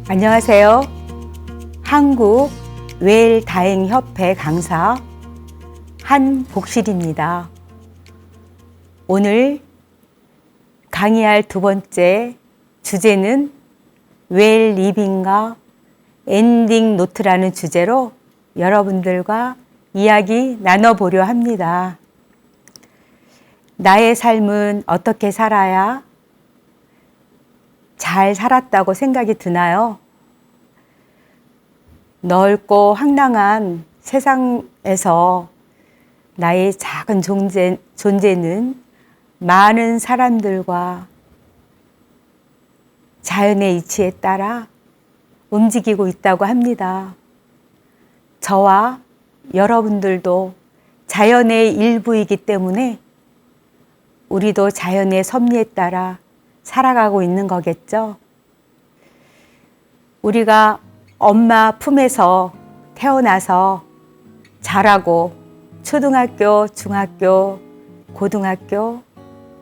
안녕하세요. 한국외일다행협회 강사 한복실입니다. 오늘 강의할 두 번째 주제는 웰 리빙과 엔딩 노트라는 주제로 여러분들과 이야기 나눠보려 합니다. 나의 삶은 어떻게 살아야 잘 살았다고 생각이 드나요? 넓고 황량한 세상에서 나의 작은 존재는 많은 사람들과 자연의 이치에 따라 움직이고 있다고 합니다. 저와 여러분들도 자연의 일부이기 때문에 우리도 자연의 섭리에 따라 살아가고 있는 거겠죠. 우리가 엄마 품에서 태어나서 자라고 초등학교, 중학교, 고등학교,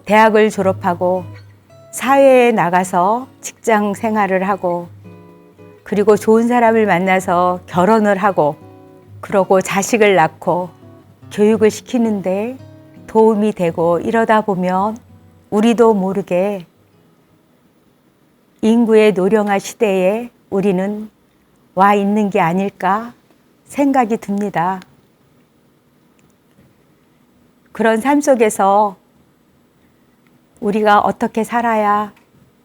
대학을 졸업하고 사회에 나가서 직장 생활을 하고 그리고 좋은 사람을 만나서 결혼을 하고 그러고 자식을 낳고 교육을 시키는데 도움이 되고 이러다 보면 우리도 모르게 인구의 노령화 시대에 우리는 와 있는 게 아닐까 생각이 듭니다. 그런 삶 속에서 우리가 어떻게 살아야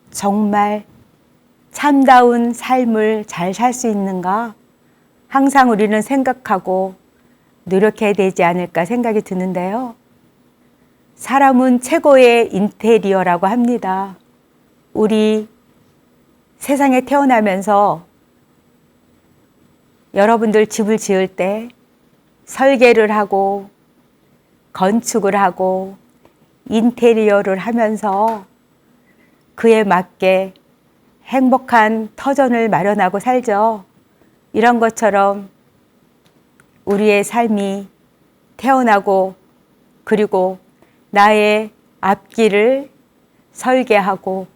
정말 참다운 삶을 잘 살 수 있는가 항상 우리는 생각하고 노력해야 되지 않을까 생각이 드는데요. 사람은 최고의 인테리어라고 합니다. 우리 세상에 태어나면서 여러분들 집을 지을 때 설계를 하고 건축을 하고 인테리어를 하면서 그에 맞게 행복한 터전을 마련하고 살죠. 이런 것처럼 우리의 삶이 태어나고 그리고 나의 앞길을 설계하고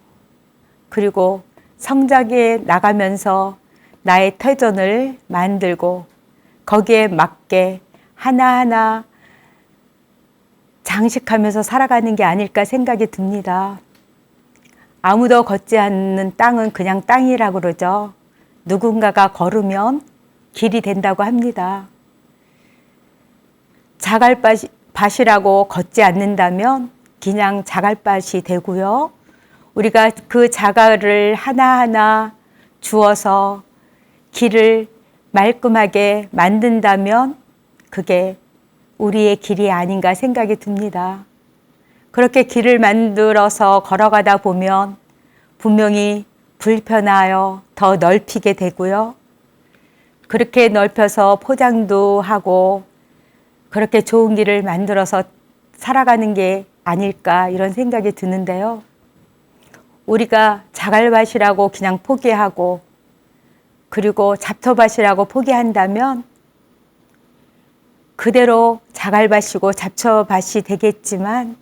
그리고 성장해 나가면서 나의 터전을 만들고 거기에 맞게 하나하나 장식하면서 살아가는 게 아닐까 생각이 듭니다. 아무도 걷지 않는 땅은 그냥 땅이라고 그러죠. 누군가가 걸으면 길이 된다고 합니다. 자갈밭이라고 걷지 않는다면 그냥 자갈밭이 되고요. 우리가 그 자갈을 하나하나 주어서 길을 말끔하게 만든다면 그게 우리의 길이 아닌가 생각이 듭니다. 그렇게 길을 만들어서 걸어가다 보면 분명히 불편하여 더 넓히게 되고요. 그렇게 넓혀서 포장도 하고 그렇게 좋은 길을 만들어서 살아가는 게 아닐까 이런 생각이 드는데요. 우리가 자갈밭이라고 그냥 포기하고 그리고 잡초밭이라고 포기한다면 그대로 자갈밭이고 잡초밭이 되겠지만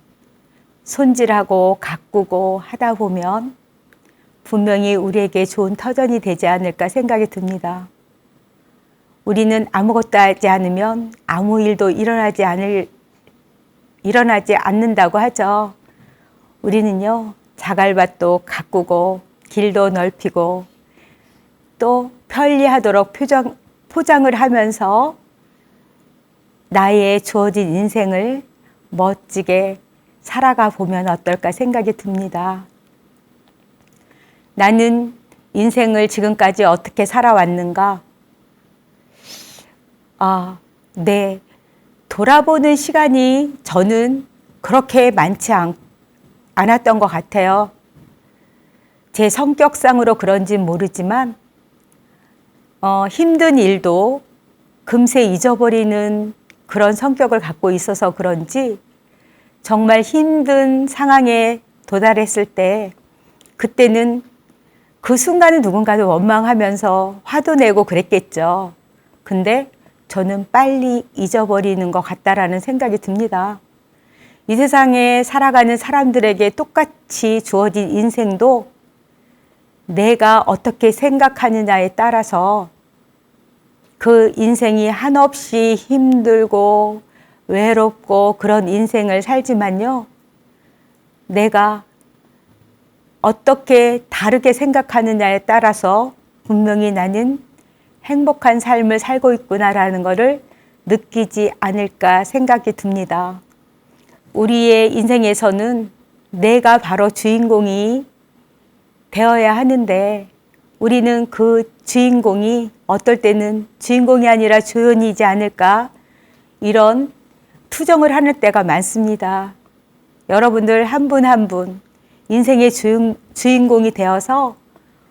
손질하고 가꾸고 하다 보면 분명히 우리에게 좋은 터전이 되지 않을까 생각이 듭니다. 우리는 아무것도 하지 않으면 아무 일도 일어나지 않는다고 하죠. 우리는요, 자갈밭도 가꾸고 길도 넓히고 또 편리하도록 포장을 하면서 나의 주어진 인생을 멋지게 살아가 보면 어떨까 생각이 듭니다. 나는 인생을 지금까지 어떻게 살아왔는가? 네. 돌아보는 시간이 저는 그렇게 많지 않았던 것 같아요. 제 성격상으로 그런지 모르지만 힘든 일도 금세 잊어버리는 그런 성격을 갖고 있어서 그런지 정말 힘든 상황에 도달했을 때 그때는 그 순간은 누군가도 원망하면서 화도 내고 그랬겠죠. 근데 저는 빨리 잊어버리는 것 같다라는 생각이 듭니다. 이 세상에 살아가는 사람들에게 똑같이 주어진 인생도 내가 어떻게 생각하느냐에 따라서 그 인생이 한없이 힘들고 외롭고 그런 인생을 살지만요. 내가 어떻게 다르게 생각하느냐에 따라서 분명히 나는 행복한 삶을 살고 있구나라는 것을 느끼지 않을까 생각이 듭니다. 우리의 인생에서는 내가 바로 주인공이 되어야 하는데 우리는 그 주인공이 어떨 때는 주인공이 아니라 조연이지 않을까 이런 투정을 하는 때가 많습니다. 여러분들 한 분 한 분 인생의 주인공이 되어서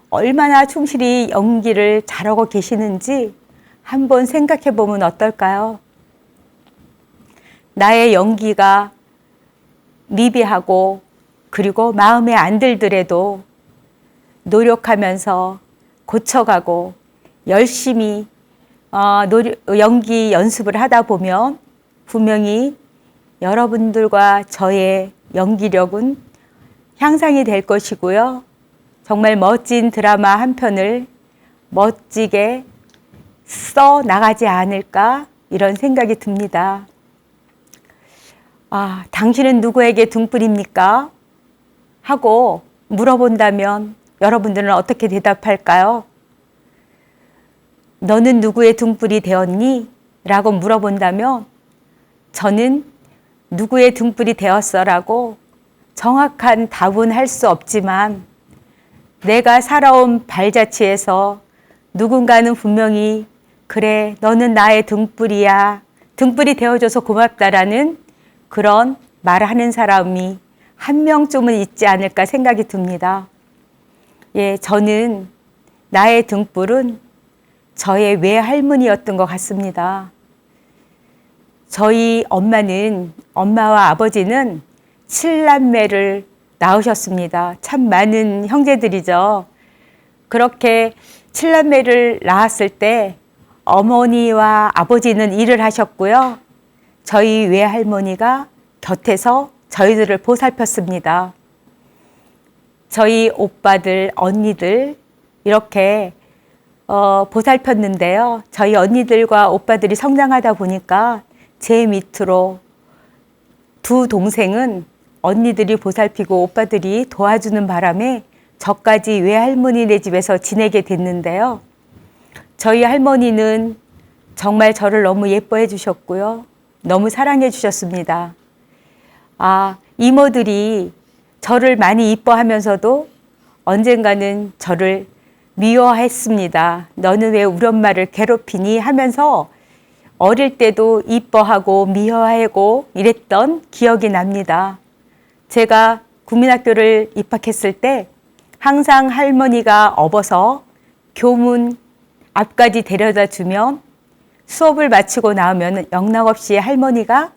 얼마나 충실히 연기를 잘하고 계시는지 한번 생각해 보면 어떨까요? 나의 연기가 미비하고 그리고 마음에 안 들더라도 노력하면서 고쳐가고 열심히 연기 연습을 하다 보면 분명히 여러분들과 저의 연기력은 향상이 될 것이고요. 정말 멋진 드라마 한 편을 멋지게 써 나가지 않을까 이런 생각이 듭니다. 당신은 누구에게 등불입니까? 하고 물어본다면 여러분들은 어떻게 대답할까요? 너는 누구의 등불이 되었니? 라고 물어본다면 저는 누구의 등불이 되었어? 라고 정확한 답은 할 수 없지만 내가 살아온 발자취에서 누군가는 분명히 그래 너는 나의 등불이야. 등불이 되어줘서 고맙다라는 그런 말하는 사람이 한 명쯤은 있지 않을까 생각이 듭니다. 예, 저는 나의 등불은 저의 외할머니였던 것 같습니다. 저희 엄마와 아버지는 7남매를 낳으셨습니다. 참 많은 형제들이죠. 그렇게 7남매를 낳았을 때 어머니와 아버지는 일을 하셨고요. 저희 외할머니가 곁에서 저희들을 보살폈습니다. 저희 오빠들, 언니들 이렇게 보살폈는데요. 저희 언니들과 오빠들이 성장하다 보니까 제 밑으로 두 동생은 언니들이 보살피고 오빠들이 도와주는 바람에 저까지 외할머니네 집에서 지내게 됐는데요. 저희 할머니는 정말 저를 너무 예뻐해 주셨고요. 너무 사랑해 주셨습니다. 이모들이 저를 많이 이뻐하면서도 언젠가는 저를 미워했습니다. 너는 왜 우리 엄마를 괴롭히니? 하면서 어릴 때도 이뻐하고 미워하고 이랬던 기억이 납니다. 제가 국민학교를 입학했을 때 항상 할머니가 업어서 교문 앞까지 데려다 주면 수업을 마치고 나오면 영락없이 할머니가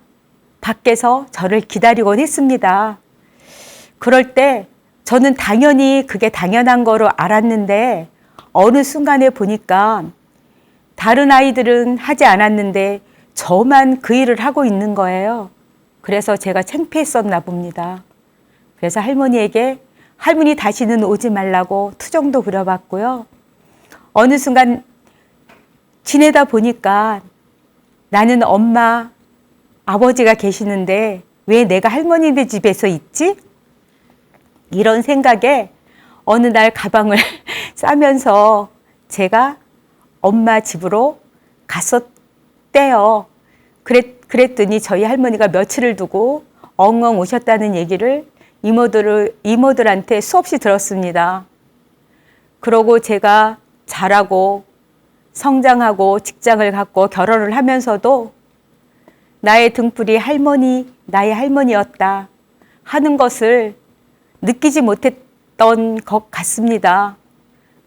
밖에서 저를 기다리곤 했습니다. 그럴 때 저는 당연히 그게 당연한 거로 알았는데 어느 순간에 보니까 다른 아이들은 하지 않았는데 저만 그 일을 하고 있는 거예요. 그래서 제가 창피했었나 봅니다. 그래서 할머니에게 할머니 다시는 오지 말라고 투정도 부려봤고요. 어느 순간 지내다 보니까 나는 엄마, 아버지가 계시는데 왜 내가 할머니네 집에서 있지? 이런 생각에 어느 날 가방을 싸면서 제가 엄마 집으로 갔었대요. 그랬더니 저희 할머니가 며칠을 두고 엉엉 우셨다는 얘기를 이모들한테 수없이 들었습니다. 그러고 제가 자라고 성장하고 직장을 갖고 결혼을 하면서도 나의 등불이 나의 할머니였다 하는 것을 느끼지 못했던 것 같습니다.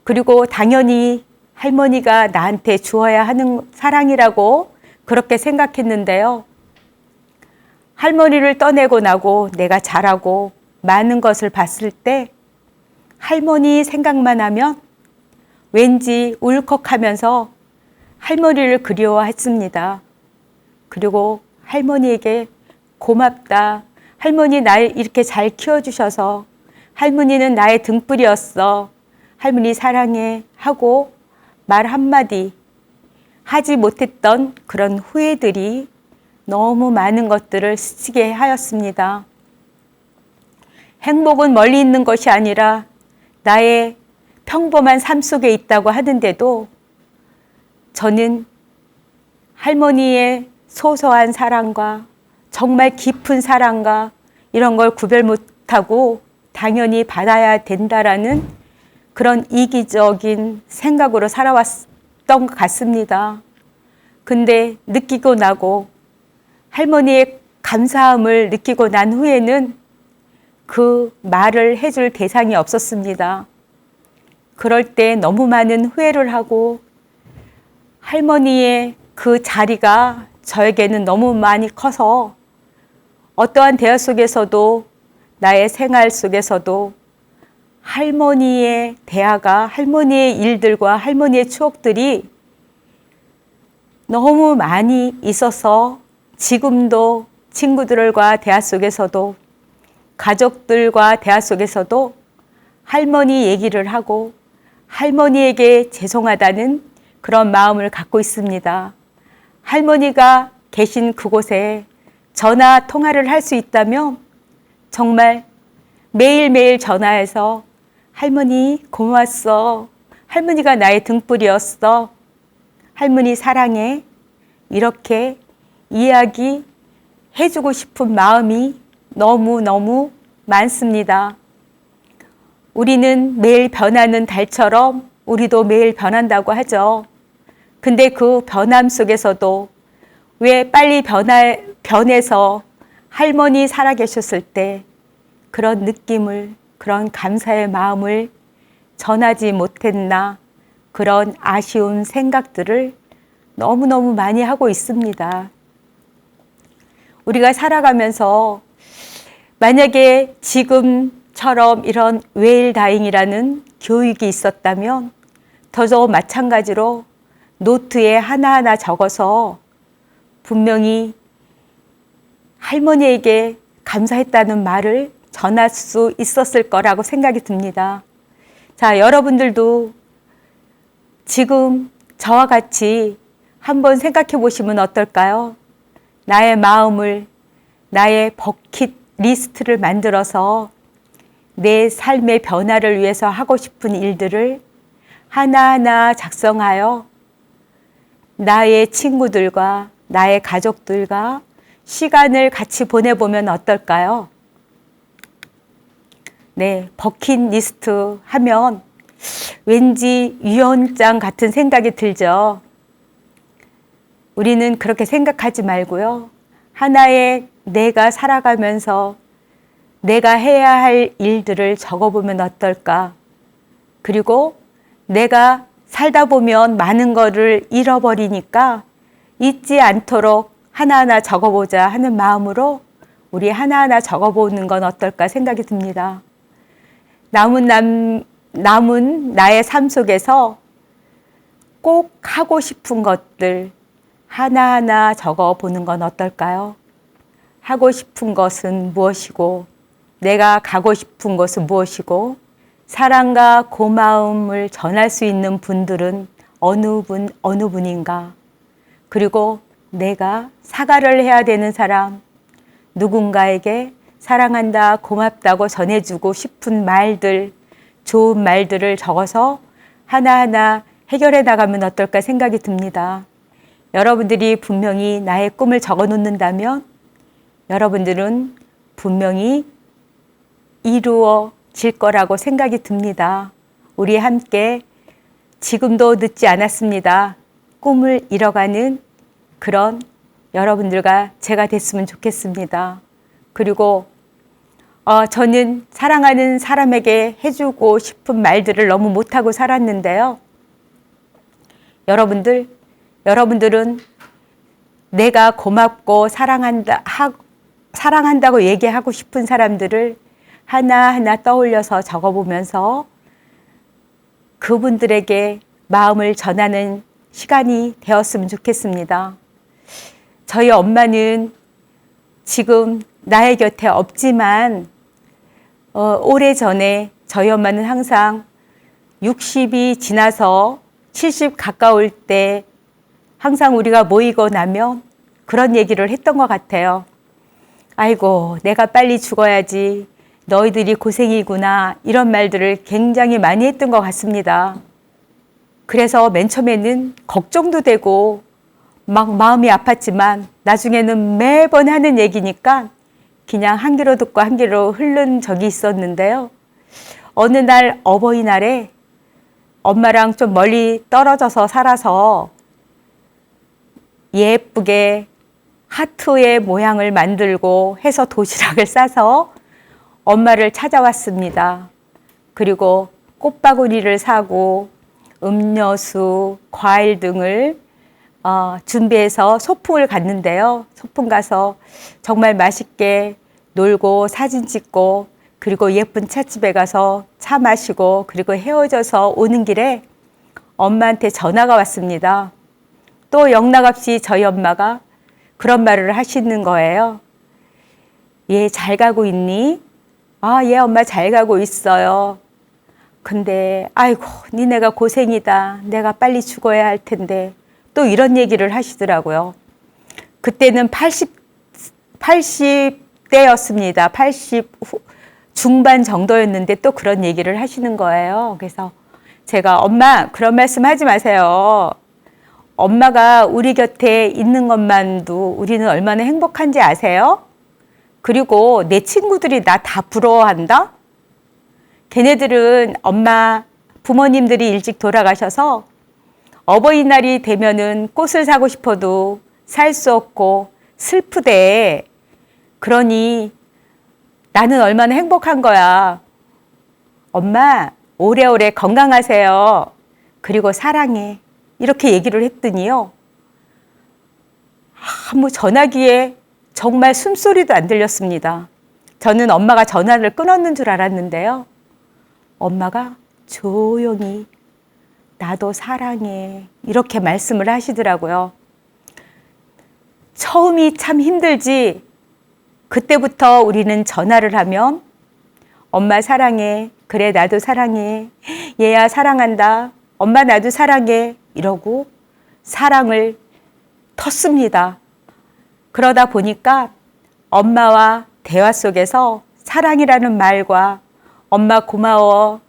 그리고 당연히 할머니가 나한테 주어야 하는 사랑이라고 그렇게 생각했는데요. 할머니를 떠내고 나고 내가 자라고 많은 것을 봤을 때 할머니 생각만 하면 왠지 울컥하면서 할머니를 그리워했습니다. 그리고 할머니에게 고맙다. 할머니 날 이렇게 잘 키워주셔서 할머니는 나의 등불이었어. 할머니 사랑해 하고 말 한마디 하지 못했던 그런 후회들이 너무 많은 것들을 스치게 하였습니다. 행복은 멀리 있는 것이 아니라 나의 평범한 삶 속에 있다고 하는데도 저는 할머니의 소소한 사랑과 정말 깊은 사랑과 이런 걸 구별 못하고 당연히 받아야 된다라는 그런 이기적인 생각으로 살아왔던 것 같습니다. 근데 느끼고 나고 할머니의 감사함을 느끼고 난 후에는 그 말을 해줄 대상이 없었습니다. 그럴 때 너무 많은 후회를 하고 할머니의 그 자리가 저에게는 너무 많이 커서 어떠한 대화 속에서도 나의 생활 속에서도 할머니의 대화가 할머니의 일들과 할머니의 추억들이 너무 많이 있어서 지금도 친구들과 대화 속에서도 가족들과 대화 속에서도 할머니 얘기를 하고 할머니에게 죄송하다는 그런 마음을 갖고 있습니다. 할머니가 계신 그곳에 전화 통화를 할 수 있다면 정말 매일매일 전화해서 할머니 고마웠어. 할머니가 나의 등불이었어. 할머니 사랑해. 이렇게 이야기해주고 싶은 마음이 너무너무 많습니다. 우리는 매일 변하는 달처럼 우리도 매일 변한다고 하죠. 근데 그 변함 속에서도 왜 빨리 변해서 할머니 살아계셨을 때 그런 느낌을, 그런 감사의 마음을 전하지 못했나, 그런 아쉬운 생각들을 너무너무 많이 하고 있습니다. 우리가 살아가면서 만약에 지금처럼 이런 웨일다잉이라는 교육이 있었다면 저도 마찬가지로 노트에 하나하나 적어서 분명히 할머니에게 감사했다는 말을 전할 수 있었을 거라고 생각이 듭니다. 자, 여러분들도 지금 저와 같이 한번 생각해 보시면 어떨까요? 나의 마음을, 나의 버킷 리스트를 만들어서 내 삶의 변화를 위해서 하고 싶은 일들을 하나하나 작성하여 나의 친구들과 나의 가족들과 시간을 같이 보내보면 어떨까요? 네, 버킷리스트 하면 왠지 유언장 같은 생각이 들죠. 우리는 그렇게 생각하지 말고요. 하나의 내가 살아가면서 내가 해야 할 일들을 적어보면 어떨까? 그리고 내가 살다 보면 많은 거를 잃어버리니까 잊지 않도록 하나하나 적어보자 하는 마음으로 우리 하나하나 적어보는 건 어떨까 생각이 듭니다. 남은 나의 삶 속에서 꼭 하고 싶은 것들 하나하나 적어보는 건 어떨까요? 하고 싶은 것은 무엇이고 내가 가고 싶은 곳은 무엇이고 사랑과 고마움을 전할 수 있는 분들은 어느 분인가? 그리고 내가 사과를 해야 되는 사람, 누군가에게 사랑한다, 고맙다고 전해주고 싶은 말들, 좋은 말들을 적어서 하나하나 해결해 나가면 어떨까 생각이 듭니다. 여러분들이 분명히 나의 꿈을 적어 놓는다면 여러분들은 분명히 이루어질 거라고 생각이 듭니다. 우리 함께 지금도 늦지 않았습니다. 꿈을 이뤄가는 그런 여러분들과 제가 됐으면 좋겠습니다. 그리고 저는 사랑하는 사람에게 해주고 싶은 말들을 너무 못하고 살았는데요. 여러분들은 내가 고맙고 사랑한다고 얘기하고 싶은 사람들을 하나하나 떠올려서 적어보면서 그분들에게 마음을 전하는 시간이 되었으면 좋겠습니다. 저희 엄마는 지금 나의 곁에 없지만 오래전에 저희 엄마는 항상 60이 지나서 70 가까울 때 항상 우리가 모이고 나면 그런 얘기를 했던 것 같아요. 아이고, 내가 빨리 죽어야지. 너희들이 고생이구나. 이런 말들을 굉장히 많이 했던 것 같습니다. 그래서 맨 처음에는 걱정도 되고 막 마음이 아팠지만 나중에는 매번 하는 얘기니까 그냥 한 귀로 듣고 한 귀로 흐른 적이 있었는데요. 어느 날 어버이날에 엄마랑 좀 멀리 떨어져서 살아서 예쁘게 하트의 모양을 만들고 해서 도시락을 싸서 엄마를 찾아왔습니다. 그리고 꽃바구니를 사고 음료수, 과일 등을 준비해서 소풍을 갔는데요. 소풍 가서 정말 맛있게 놀고 사진 찍고 그리고 예쁜 찻집에 가서 차 마시고 그리고 헤어져서 오는 길에 엄마한테 전화가 왔습니다. 또 영락없이 저희 엄마가 그런 말을 하시는 거예요. 얘 잘 가고 있니? 아, 예, 엄마 잘 가고 있어요. 근데 아이고, 니네가 고생이다. 내가 빨리 죽어야 할 텐데. 또 이런 얘기를 하시더라고요. 그때는 80대였습니다. 80 중반 정도였는데 또 그런 얘기를 하시는 거예요. 그래서 제가 엄마 그런 말씀 하지 마세요. 엄마가 우리 곁에 있는 것만도 우리는 얼마나 행복한지 아세요? 그리고 내 친구들이 나 다 부러워한다? 걔네들은 엄마, 부모님들이 일찍 돌아가셔서 어버이날이 되면은 꽃을 사고 싶어도 살 수 없고 슬프대. 그러니 나는 얼마나 행복한 거야. 엄마, 오래오래 건강하세요. 그리고 사랑해. 이렇게 얘기를 했더니요. 아무 전화기에 정말 숨소리도 안 들렸습니다. 저는 엄마가 전화를 끊었는 줄 알았는데요. 엄마가 조용히 나도 사랑해 이렇게 말씀을 하시더라고요. 처음이 참 힘들지. 그때부터 우리는 전화를 하면 엄마 사랑해. 그래 나도 사랑해. 얘야 사랑한다. 엄마 나도 사랑해. 이러고 사랑을 텄습니다. 그러다 보니까 엄마와 대화 속에서 사랑이라는 말과 엄마 고마워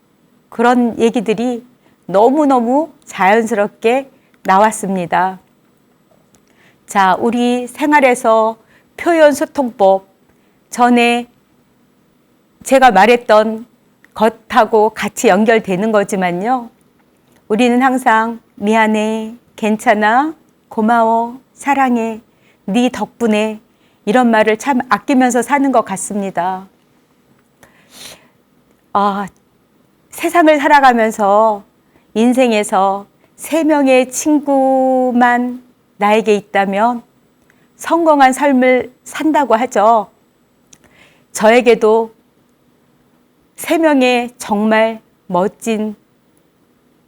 그런 얘기들이 너무너무 자연스럽게 나왔습니다. 자, 우리 생활에서 표현 소통법 전에 제가 말했던 것하고 같이 연결되는 거지만요. 우리는 항상 미안해, 괜찮아, 고마워, 사랑해, 네 덕분에 이런 말을 참 아끼면서 사는 것 같습니다. 세상을 살아가면서 인생에서 3명의 친구만 나에게 있다면 성공한 삶을 산다고 하죠. 저에게도 3명의 정말 멋진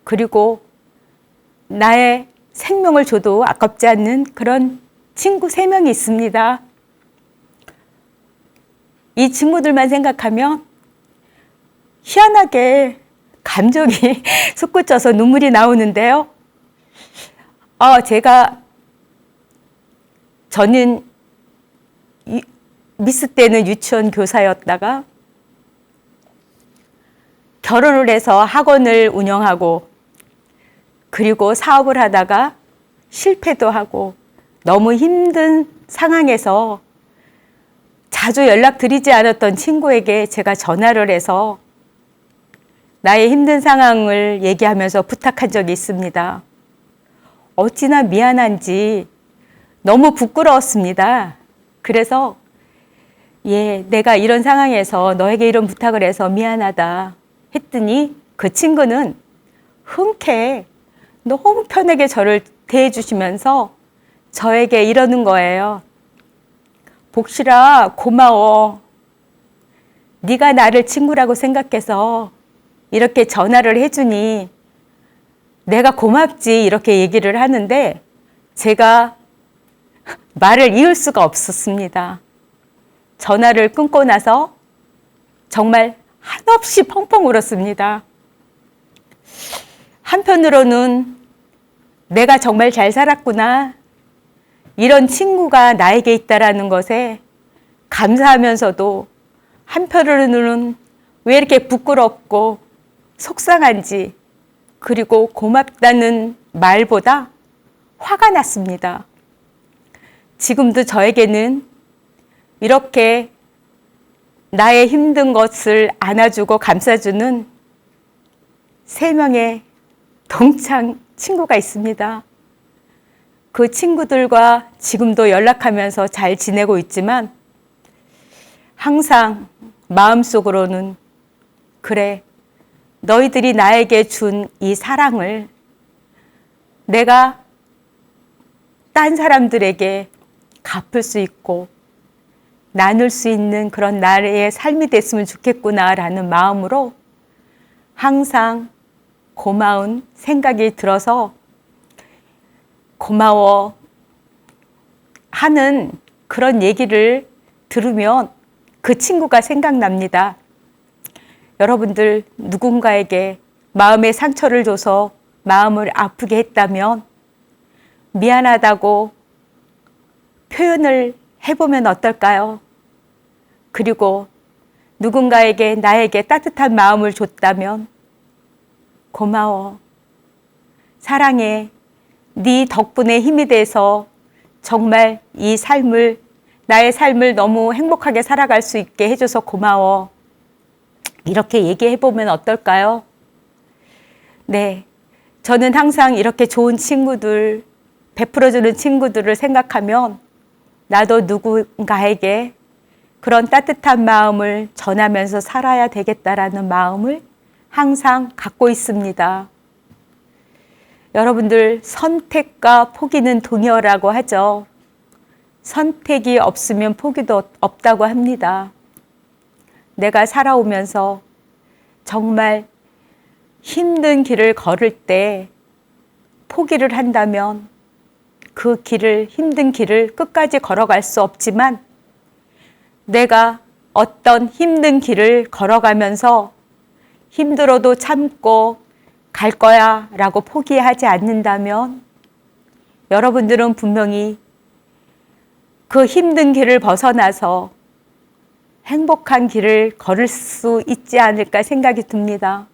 그리고 나의 생명을 줘도 아깝지 않는 그런 친구 3명이 있습니다. 이 친구들만 생각하면 희한하게 감정이 솟구쳐서 눈물이 나오는데요. 저는 미스 때는 유치원 교사였다가 결혼을 해서 학원을 운영하고 그리고 사업을 하다가 실패도 하고 너무 힘든 상황에서 자주 연락드리지 않았던 친구에게 제가 전화를 해서 나의 힘든 상황을 얘기하면서 부탁한 적이 있습니다. 어찌나 미안한지 너무 부끄러웠습니다. 그래서 내가 이런 상황에서 너에게 이런 부탁을 해서 미안하다 했더니 그 친구는 흔쾌히 너무 편하게 저를 대해주시면서 저에게 이러는 거예요. 복실아, 고마워. 네가 나를 친구라고 생각해서 이렇게 전화를 해주니 내가 고맙지 이렇게 얘기를 하는데 제가 말을 이을 수가 없었습니다. 전화를 끊고 나서 정말 한없이 펑펑 울었습니다. 한편으로는 내가 정말 잘 살았구나. 이런 친구가 나에게 있다라는 것에 감사하면서도 한편으로는 왜 이렇게 부끄럽고 속상한지, 그리고 고맙다는 말보다 화가 났습니다. 지금도 저에게는 이렇게 나의 힘든 것을 안아주고 감싸주는 3명의 동창 친구가 있습니다. 그 친구들과 지금도 연락하면서 잘 지내고 있지만 항상 마음속으로는 그래, 너희들이 나에게 준 이 사랑을 내가 딴 사람들에게 갚을 수 있고 나눌 수 있는 그런 나의 삶이 됐으면 좋겠구나라는 마음으로 항상 고마운 생각이 들어서 고마워 하는 그런 얘기를 들으면 그 친구가 생각납니다. 여러분들 누군가에게 마음의 상처를 줘서 마음을 아프게 했다면 미안하다고 표현을 해보면 어떨까요? 그리고 누군가에게 나에게 따뜻한 마음을 줬다면 고마워, 사랑해, 네 덕분에 힘이 돼서 정말 이 삶을, 나의 삶을 너무 행복하게 살아갈 수 있게 해줘서 고마워. 이렇게 얘기해보면 어떨까요? 네, 저는 항상 이렇게 좋은 친구들, 베풀어주는 친구들을 생각하면 나도 누군가에게 그런 따뜻한 마음을 전하면서 살아야 되겠다라는 마음을 항상 갖고 있습니다. 여러분들, 선택과 포기는 동의어라고 하죠. 선택이 없으면 포기도 없다고 합니다. 내가 살아오면서 정말 힘든 길을 걸을 때 포기를 한다면 그 길을, 힘든 길을 끝까지 걸어갈 수 없지만 내가 어떤 힘든 길을 걸어가면서 힘들어도 참고 갈 거야 라고 포기하지 않는다면 여러분들은 분명히 그 힘든 길을 벗어나서 행복한 길을 걸을 수 있지 않을까 생각이 듭니다.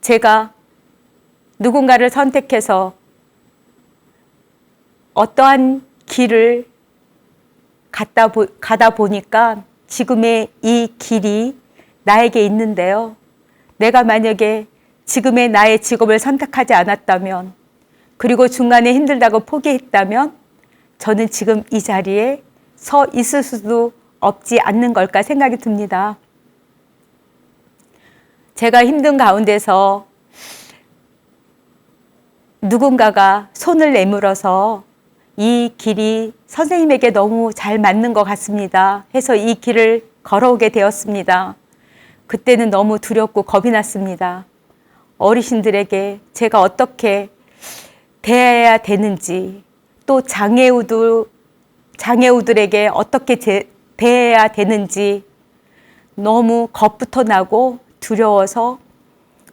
제가 누군가를 선택해서 어떠한 길을 가다 보니까 지금의 이 길이 나에게 있는데요. 내가 만약에 지금의 나의 직업을 선택하지 않았다면, 그리고 중간에 힘들다고 포기했다면 저는 지금 이 자리에 서 있을 수도 없지 않는 걸까 생각이 듭니다. 제가 힘든 가운데서 누군가가 손을 내밀어서 이 길이 선생님에게 너무 잘 맞는 것 같습니다 해서 이 길을 걸어오게 되었습니다. 그때는 너무 두렵고 겁이 났습니다. 어르신들에게 제가 어떻게 대해야 되는지, 또 장애우들에게 어떻게 대해야 되는지 너무 겁부터 나고 두려워서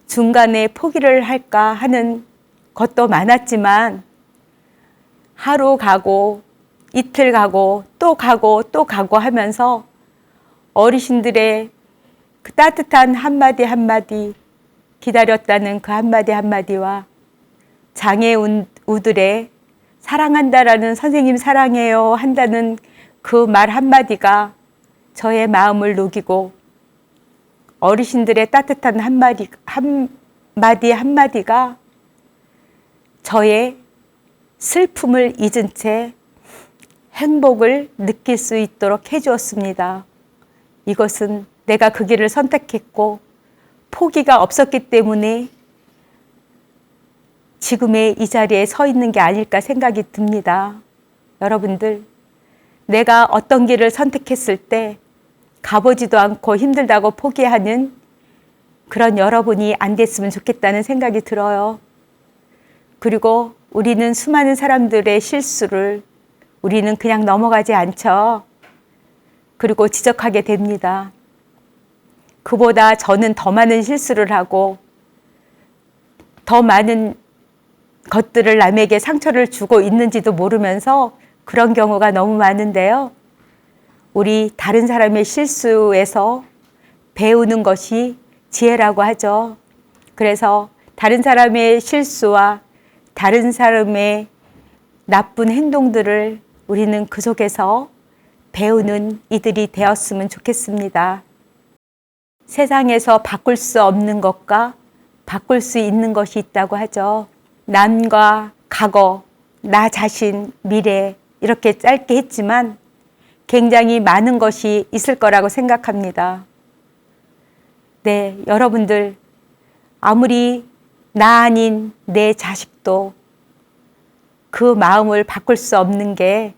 중간에 포기를 할까 하는 것도 많았지만 하루 가고 이틀 가고 또 가고 또 가고 하면서 어르신들의 그 따뜻한 한마디 한마디, 기다렸다는 그 한마디 한마디와 장애우들의 사랑한다라는, 선생님 사랑해요 한다는 그 말 한마디가 저의 마음을 녹이고 어르신들의 따뜻한 한마디 한마디가 저의 슬픔을 잊은 채 행복을 느낄 수 있도록 해주었습니다. 이것은 내가 그 길을 선택했고 포기가 없었기 때문에 지금의 이 자리에 서 있는 게 아닐까 생각이 듭니다. 여러분들, 내가 어떤 길을 선택했을 때 가보지도 않고 힘들다고 포기하는 그런 여러분이 안 됐으면 좋겠다는 생각이 들어요. 그리고 우리는 수많은 사람들의 실수를 우리는 그냥 넘어가지 않죠. 그리고 지적하게 됩니다. 그보다 저는 더 많은 실수를 하고 더 많은 것들을 남에게 상처를 주고 있는지도 모르면서 그런 경우가 너무 많은데요. 우리 다른 사람의 실수에서 배우는 것이 지혜라고 하죠. 그래서 다른 사람의 실수와 다른 사람의 나쁜 행동들을 우리는 그 속에서 배우는 이들이 되었으면 좋겠습니다. 세상에서 바꿀 수 없는 것과 바꿀 수 있는 것이 있다고 하죠. 남과 과거, 나 자신, 미래 이렇게 짧게 했지만 굉장히 많은 것이 있을 거라고 생각합니다. 네, 여러분들 아무리 나 아닌 내 자식도 그 마음을 바꿀 수 없는 게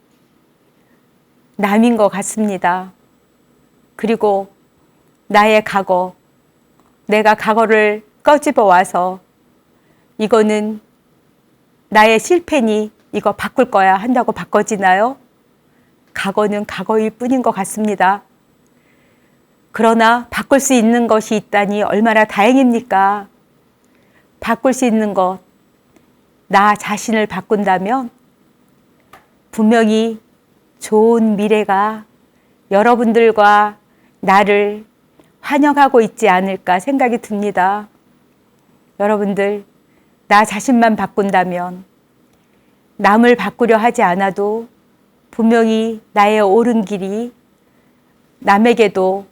남인 것 같습니다. 그리고 나의 과거, 내가 과거를 꺼집어 와서 이거는 나의 실패니 이거 바꿀 거야 한다고 바꿔지나요? 과거는 과거일 뿐인 것 같습니다. 그러나 바꿀 수 있는 것이 있다니 얼마나 다행입니까? 바꿀 수 있는 것, 나 자신을 바꾼다면 분명히 좋은 미래가 여러분들과 나를 환영하고 있지 않을까 생각이 듭니다. 여러분들, 나 자신만 바꾼다면 남을 바꾸려 하지 않아도 분명히 나의 옳은 길이 남에게도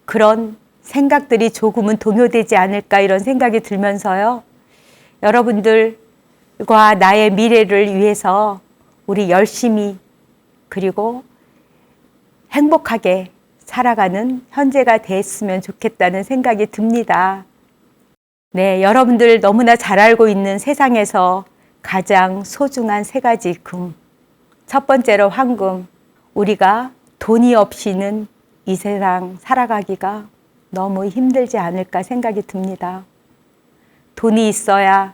그런 생각들이 조금은 동요되지 않을까 이런 생각이 들면서요. 여러분들과 나의 미래를 위해서 우리 열심히 그리고 행복하게 살아가는 현재가 됐으면 좋겠다는 생각이 듭니다. 네, 여러분들 너무나 잘 알고 있는 세상에서 가장 소중한 세 가지 금. 첫 번째로 황금. 우리가 돈이 없이는 이 세상 살아가기가 너무 힘들지 않을까 생각이 듭니다. 돈이 있어야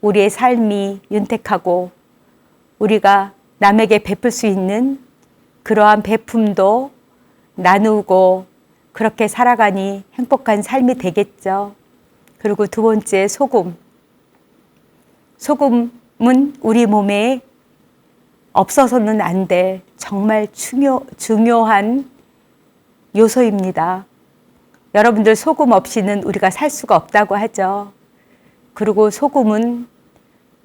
우리의 삶이 윤택하고 우리가 남에게 베풀 수 있는 그러한 베품도 나누고 그렇게 살아가니 행복한 삶이 되겠죠. 그리고 두 번째 소금. 소금은 우리 몸에 없어서는 안 될 정말 중요한 요소입니다. 여러분들 소금 없이는 우리가 살 수가 없다고 하죠. 그리고 소금은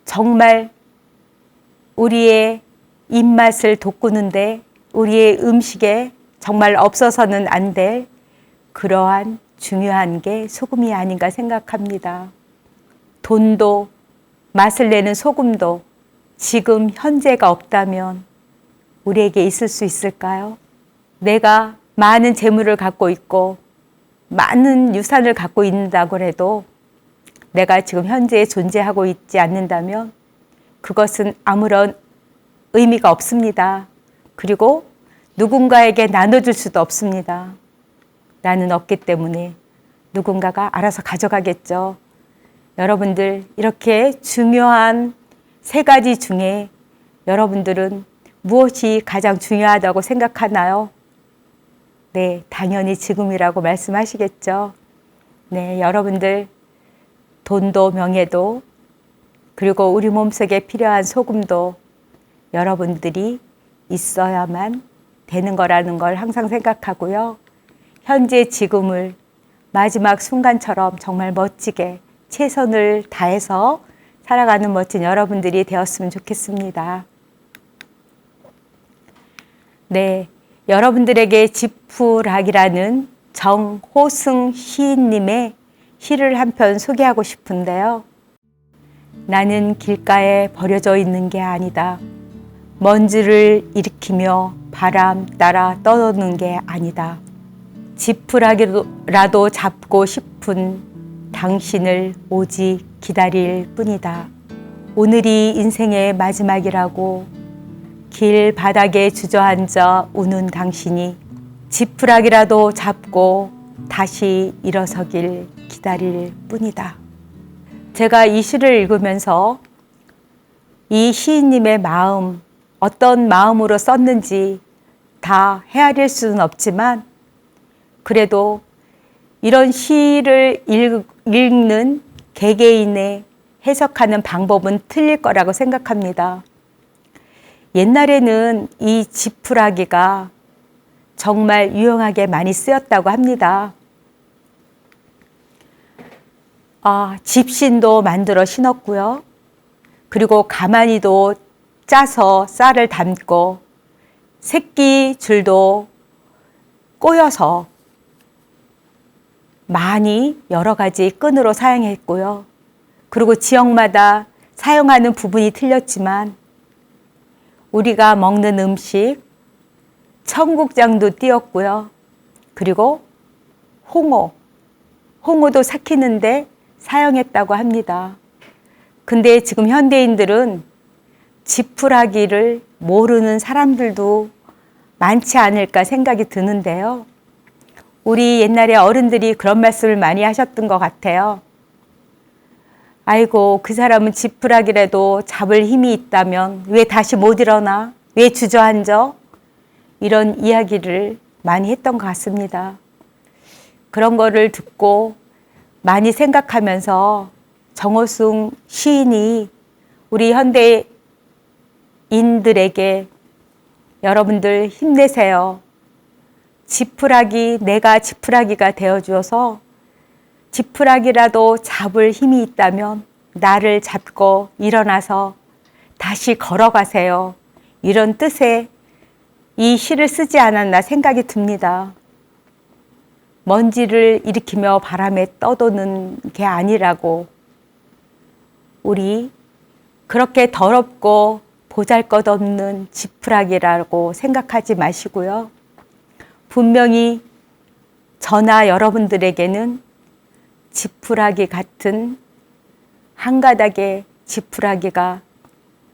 정말 우리의 입맛을 돋구는데 우리의 음식에 정말 없어서는 안 될 그러한 중요한 게 소금이 아닌가 생각합니다. 돈도 맛을 내는 소금도 지금 현재가 없다면 우리에게 있을 수 있을까요? 내가 많은 재물을 갖고 있고 많은 유산을 갖고 있다고 해도 내가 지금 현재에 존재하고 있지 않는다면 그것은 아무런 의미가 없습니다. 그리고 누군가에게 나눠줄 수도 없습니다. 나는 없기 때문에 누군가가 알아서 가져가겠죠. 여러분들 이렇게 중요한 세 가지 중에 여러분들은 무엇이 가장 중요하다고 생각하나요? 네, 당연히 지금이라고 말씀하시겠죠. 네, 여러분들 돈도 명예도 그리고 우리 몸속에 필요한 소금도 여러분들이 있어야만 되는 거라는 걸 항상 생각하고요. 현재 지금을 마지막 순간처럼 정말 멋지게 최선을 다해서 살아가는 멋진 여러분들이 되었으면 좋겠습니다. 네, 여러분들에게 지푸락이라는 정호승 시인님의 시를 한 편 소개하고 싶은데요. 나는 길가에 버려져 있는 게 아니다. 먼지를 일으키며 바람 따라 떠도는 게 아니다. 지푸라기라도 잡고 싶은 당신을 오직 기다릴 뿐이다. 오늘이 인생의 마지막이라고 길 바닥에 주저앉아 우는 당신이 지푸라기라도 잡고 다시 일어서길 기다릴 뿐이다. 제가 이 시를 읽으면서 이 시인님의 마음, 어떤 마음으로 썼는지 다 헤아릴 수는 없지만 그래도 이런 시를 읽는 개개인의 해석하는 방법은 틀릴 거라고 생각합니다. 옛날에는 이 지푸라기가 정말 유용하게 많이 쓰였다고 합니다. 집신도 만들어 신었고요. 그리고 가마니도 짜서 쌀을 담고 새끼 줄도 꼬여서 많이 여러 가지 끈으로 사용했고요. 그리고 지역마다 사용하는 부분이 틀렸지만 우리가 먹는 음식, 청국장도 띄었고요. 그리고 홍어도 삭히는데 사용했다고 합니다. 근데 지금 현대인들은 지푸라기를 모르는 사람들도 많지 않을까 생각이 드는데요. 우리 옛날에 어른들이 그런 말씀을 많이 하셨던 것 같아요. 아이고, 그 사람은 지푸라기라도 잡을 힘이 있다면 왜 다시 못 일어나? 왜 주저앉아? 이런 이야기를 많이 했던 것 같습니다. 그런 거를 듣고 많이 생각하면서 정호승 시인이 우리 현대인들에게 여러분들 힘내세요. 내가 지푸라기가 되어주어서 지푸라기라도 잡을 힘이 있다면 나를 잡고 일어나서 다시 걸어가세요. 이런 뜻의 이 시를 쓰지 않았나 생각이 듭니다. 먼지를 일으키며 바람에 떠도는 게 아니라고, 우리 그렇게 더럽고 보잘것없는 지푸라기라고 생각하지 마시고요. 분명히 저나 여러분들에게는 지푸라기 같은 한 가닥의 지푸라기가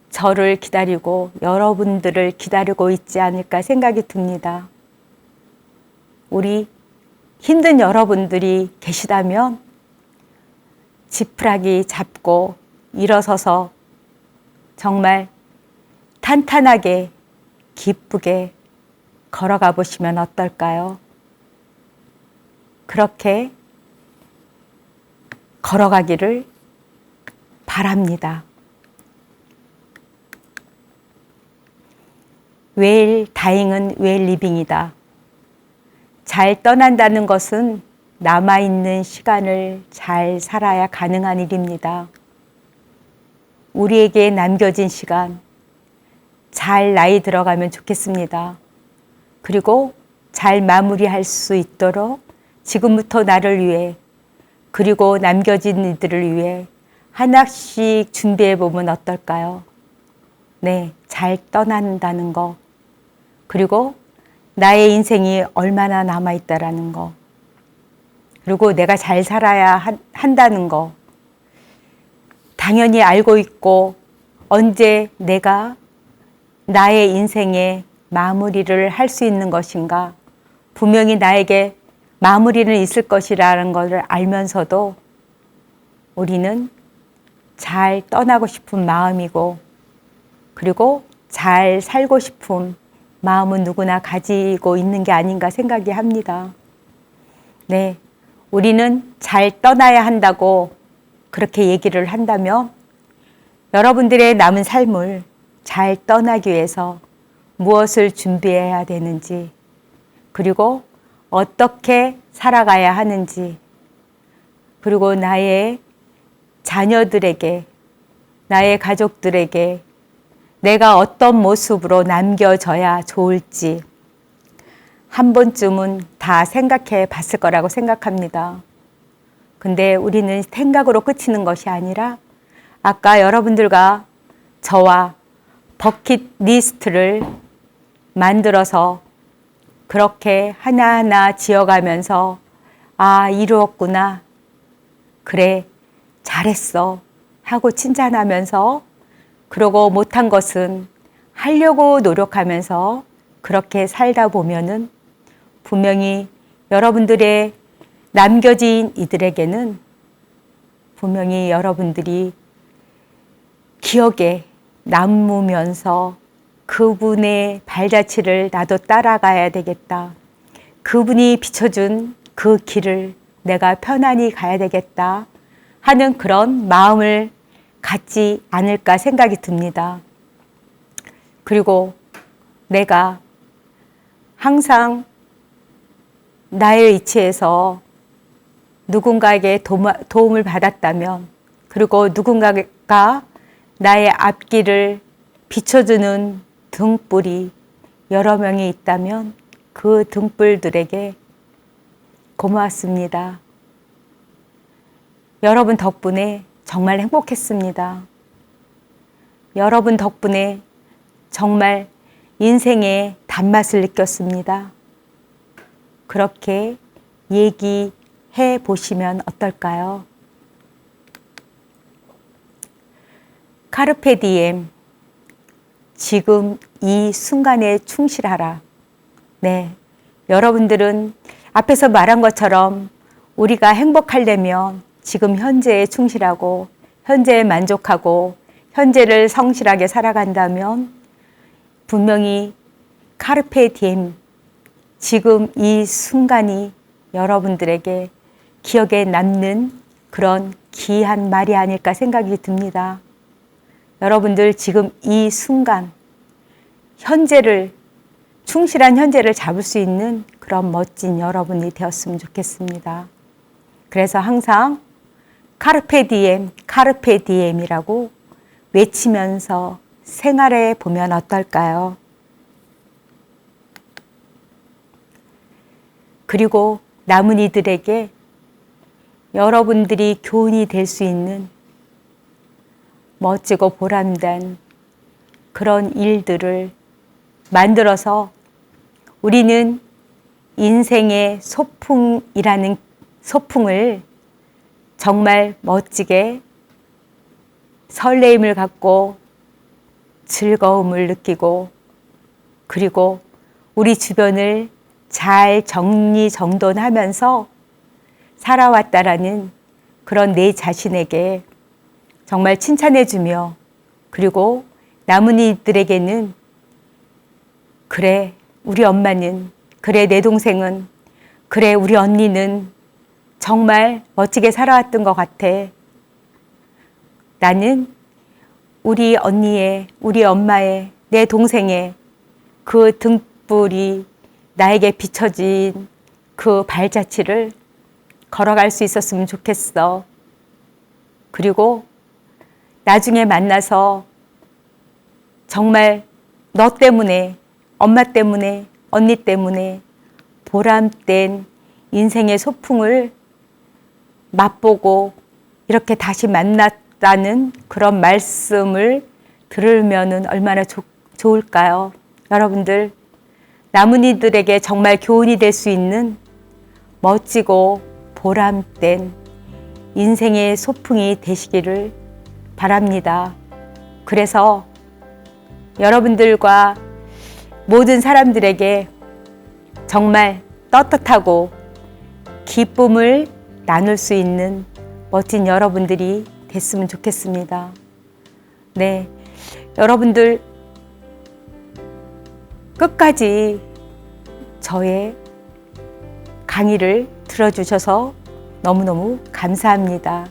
저를 기다리고 여러분들을 기다리고 있지 않을까 생각이 듭니다. 우리 힘든 여러분들이 계시다면 지푸라기 잡고 일어서서 정말 탄탄하게 기쁘게 걸어가 보시면 어떨까요? 그렇게 걸어가기를 바랍니다. 웨일 다잉은 웨일 리빙이다. 잘 떠난다는 것은 남아있는 시간을 잘 살아야 가능한 일입니다. 우리에게 남겨진 시간 잘 나이 들어가면 좋겠습니다. 그리고 잘 마무리할 수 있도록 지금부터 나를 위해, 그리고 남겨진 이들을 위해 하나씩 준비해 보면 어떨까요? 네, 잘 떠난다는 거, 그리고 나의 인생이 얼마나 남아있다라는 거, 그리고 내가 잘 살아야 한다는 거, 당연히 알고 있고 언제 내가 나의 인생의 마무리를 할 수 있는 것인가, 분명히 나에게 마무리는 있을 것이라는 것을 알면서도 우리는 잘 떠나고 싶은 마음이고, 그리고 잘 살고 싶은 마음은 누구나 가지고 있는 게 아닌가 생각이 합니다. 네, 우리는 잘 떠나야 한다고 그렇게 얘기를 한다면 여러분들의 남은 삶을 잘 떠나기 위해서 무엇을 준비해야 되는지, 그리고 어떻게 살아가야 하는지, 그리고 나의 자녀들에게, 나의 가족들에게 내가 어떤 모습으로 남겨져야 좋을지 한 번쯤은 다 생각해 봤을 거라고 생각합니다. 근데 우리는 생각으로 그치는 것이 아니라 아까 여러분들과 저와 버킷리스트를 만들어서 그렇게 하나하나 지어가면서 이루었구나, 그래 잘했어 하고 칭찬하면서, 그러고 못한 것은 하려고 노력하면서 그렇게 살다 보면은 분명히 여러분들의 남겨진 이들에게는 분명히 여러분들이 기억에 남으면서 그분의 발자취를 나도 따라가야 되겠다, 그분이 비춰준 그 길을 내가 편안히 가야 되겠다 하는 그런 마음을 같지 않을까 생각이 듭니다. 그리고 내가 항상 나의 위치에서 누군가에게 도움을 받았다면, 그리고 누군가가 나의 앞길을 비춰주는 등불이 여러 명이 있다면 그 등불들에게 고마웠습니다. 여러분 덕분에 정말 행복했습니다. 여러분 덕분에 정말 인생의 단맛을 느꼈습니다. 그렇게 얘기해 보시면 어떨까요? 카르페 디엠, 지금 이 순간에 충실하라. 네, 여러분들은 앞에서 말한 것처럼 우리가 행복하려면 지금 현재에 충실하고 현재에 만족하고 현재를 성실하게 살아간다면 분명히 카르페 디엠, 지금 이 순간이 여러분들에게 기억에 남는 그런 귀한 말이 아닐까 생각이 듭니다. 여러분들 지금 이 순간, 현재를, 충실한 현재를 잡을 수 있는 그런 멋진 여러분이 되었으면 좋겠습니다. 그래서 항상 카르페 디엠, 카르페 디엠이라고 외치면서 생활해 보면 어떨까요? 그리고 남은 이들에게 여러분들이 교훈이 될 수 있는 멋지고 보람된 그런 일들을 만들어서 우리는 인생의 소풍이라는 소풍을 정말 멋지게 설레임을 갖고 즐거움을 느끼고, 그리고 우리 주변을 잘 정리정돈하면서 살아왔다라는 그런 내 자신에게 정말 칭찬해주며, 그리고 남은 이들에게는 그래, 우리 엄마는, 그래, 내 동생은, 그래, 우리 언니는 정말 멋지게 살아왔던 것 같아. 나는 우리 언니의, 우리 엄마의, 내 동생의 그 등불이 나에게 비춰진 그 발자취를 걸어갈 수 있었으면 좋겠어. 그리고 나중에 만나서 정말 너 때문에, 엄마 때문에, 언니 때문에 보람된 인생의 소풍을 맛보고 이렇게 다시 만났다는 그런 말씀을 들으면은 얼마나 좋을까요? 여러분들, 남은 이들에게 정말 교훈이 될 수 있는 멋지고 보람된 인생의 소풍이 되시기를 바랍니다. 그래서 여러분들과 모든 사람들에게 정말 떳떳하고 기쁨을 나눌 수 있는 멋진 여러분들이 됐으면 좋겠습니다. 네, 여러분들 끝까지 저의 강의를 들어주셔서 너무너무 감사합니다.